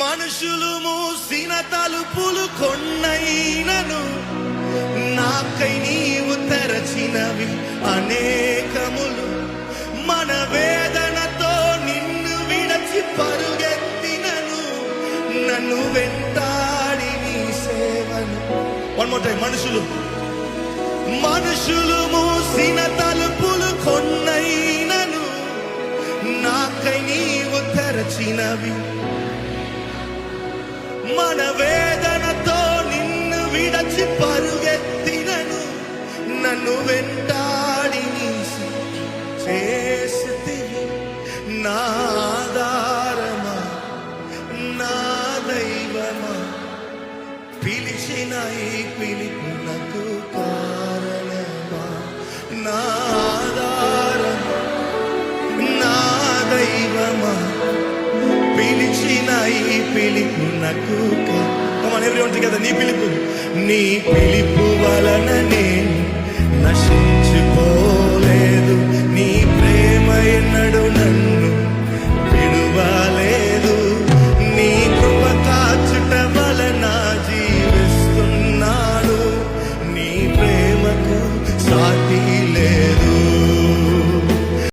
మనుషులు మూసిన తలుపులు కొన్నైనను నాకై నీవు తెరచినవి అనేకములు. మన వేదనతో నిన్ను విడచి పరుగెత్తినను నన్ను వెంటాడి నీ సేవను. One more time. మనుషులు మూసిన తలుపులు కొన్నైనను నాకై నీవు తెరచినవి. మన వేదనతో నిన్ను విడచి పరుగెత్తినను నన్ను వెంటాడి నీ చేసితివి. నా ఆధారమా, నా దైవమా, పిలిచిన ఈ పిలుపునకు కారణమా. నా ఆధారమా, నా దైవమా, పిలిచిన ఈ పిలుపునకు. Come on everyone together. నీ పిలుపు వలన